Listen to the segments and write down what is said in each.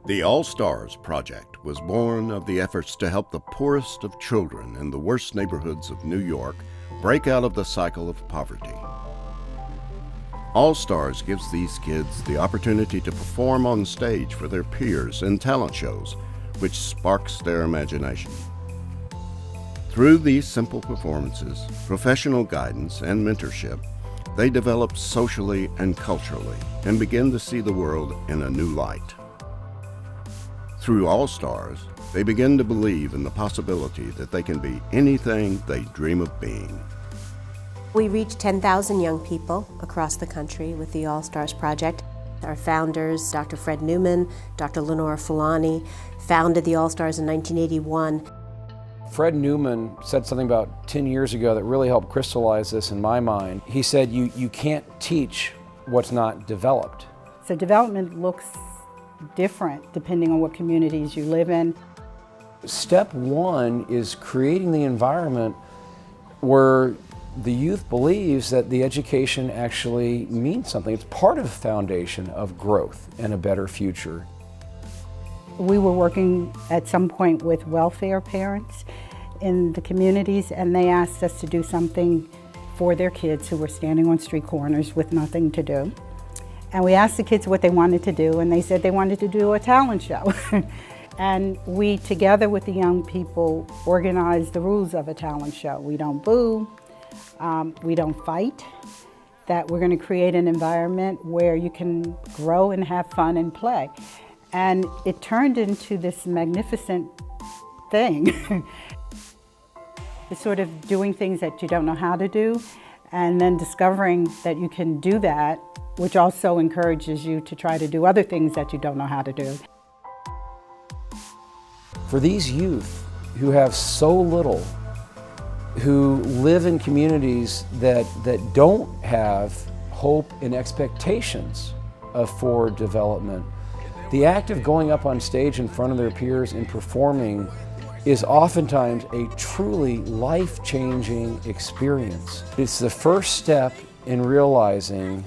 The All-Stars Project was born of the efforts to help the poorest of children in the worst neighborhoods of New York break out of the cycle of poverty. All-Stars gives these kids the opportunity to perform on stage for their peers in talent shows, which sparks their imagination. Through these simple performances, professional guidance, and mentorship, they develop socially and culturally and begin to see the world in a new light. Through All-Stars, they begin to believe in the possibility that they can be anything they dream of being. We reach 10,000 young people across the country with the All-Stars Project. Our founders, Dr. Fred Newman, Dr. Lenore Fulani, founded the All-Stars in 1981. Fred Newman said something about 10 years ago that really helped crystallize this in my mind. He said, you can't teach what's not developed. So development looks different depending on what communities you live in. Step one is creating the environment where the youth believes that the education actually means something. It's part of the foundation of growth and a better future. We were working at some point with welfare parents in the communities, and they asked us to do something for their kids who were standing on street corners with nothing to do. And we asked the kids what they wanted to do, and they said they wanted to do a talent show. And we, together with the young people, organized the rules of a talent show. We don't boo, we don't fight, that we're going to create an environment where you can grow and have fun and play. And it turned into this magnificent thing. It's sort of doing things that you don't know how to do, and then discovering that you can do that, which also encourages you to try to do other things that you don't know how to do. For these youth who have so little, who live in communities that don't have hope and expectations of forward development, the act of going up on stage in front of their peers and performing is oftentimes a truly life-changing experience. It's the first step in realizing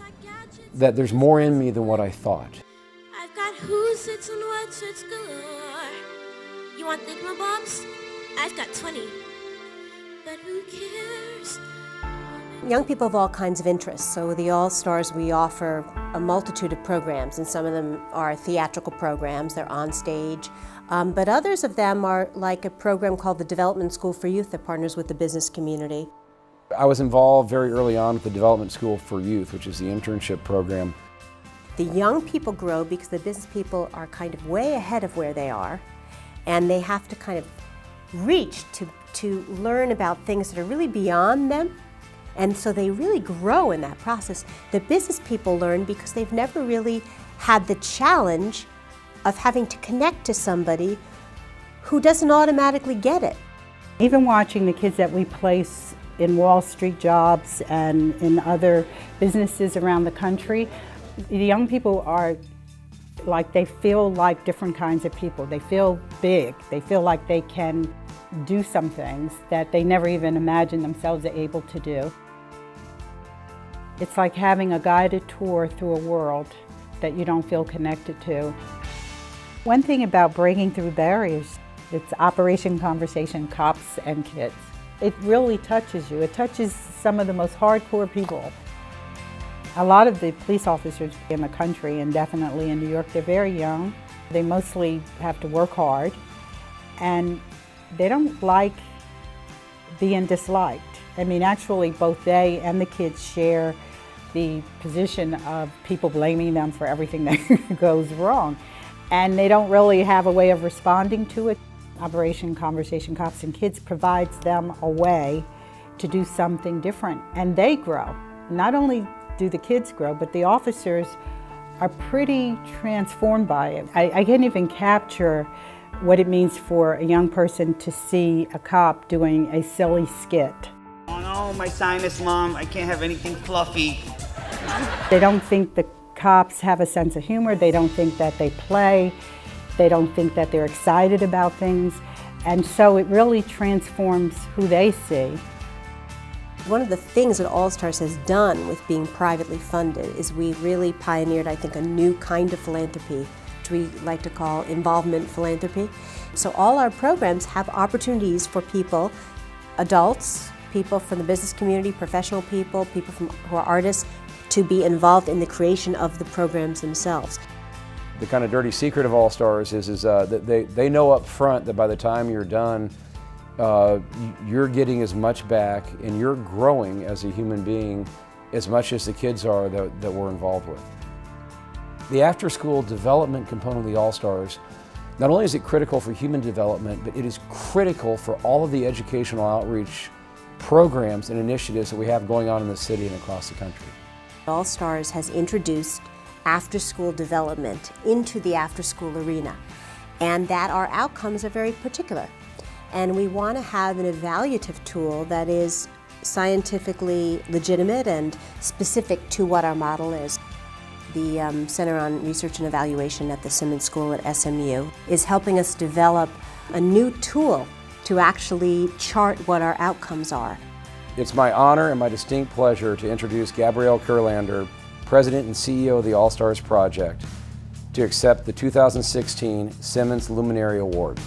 that there's more in me than what I thought. I've got who's its and what's its galore. You want thingamabobs? I've got 20. But who cares? Young people have all kinds of interests, so with the All-Stars we offer a multitude of programs, and some of them are theatrical programs, they're on stage, but others of them are like a program called the Development School for Youth that partners with the business community. I was involved very early on with the Development School for Youth, which is the internship program. The young people grow because the business people are kind of way ahead of where they are, and they have to kind of reach to learn about things that are really beyond them, and so they really grow in that process. The business people learn because they've never really had the challenge of having to connect to somebody who doesn't automatically get it. Even watching the kids that we place in Wall Street jobs and in other businesses around the country, the young people are like, they feel like different kinds of people. They feel big. They feel like they can do some things that they never even imagined themselves able to do. It's like having a guided tour through a world that you don't feel connected to. One thing about breaking through barriers, it's Operation Conversation, cops and kids. It really touches you. It touches some of the most hardcore people. A lot of the police officers in the country, and definitely in New York, they're very young. They mostly have to work hard, and they don't like being disliked. I mean, actually, both they and the kids share the position of people blaming them for everything that goes wrong. And they don't really have a way of responding to it. Operation Conversation Cops and Kids provides them a way to do something different, and they grow. Not only do the kids grow, but the officers are pretty transformed by it. I can't even capture what it means for a young person to see a cop doing a silly skit. Oh no, my sinus, Mom, I can't have anything fluffy. They don't think the cops have a sense of humor, they don't think that they play, they don't think that they're excited about things, and so it really transforms who they see. One of the things that All-Stars has done with being privately funded is we really pioneered, I think, a new kind of philanthropy which we like to call involvement philanthropy. So all our programs have opportunities for people, adults, people from the business community, professional people, who are artists, to be involved in the creation of the programs themselves. The kind of dirty secret of All Stars is that they know up front that by the time you're done, you're getting as much back and you're growing as a human being as much as the kids are that we're involved with. The after-school development component of the All Stars, not only is it critical for human development, but it is critical for all of the educational outreach programs and initiatives that we have going on in the city and across the country. All Stars has introduced after-school development into the after-school arena, and that our outcomes are very particular. And we want to have an evaluative tool that is scientifically legitimate and specific to what our model is. The Center on Research and Evaluation at the Simmons School at SMU is helping us develop a new tool to actually chart what our outcomes are. It's my honor and my distinct pleasure to introduce Gabrielle Kurlander, President and CEO of the All Stars Project, to accept the 2016 Simmons Luminary Award.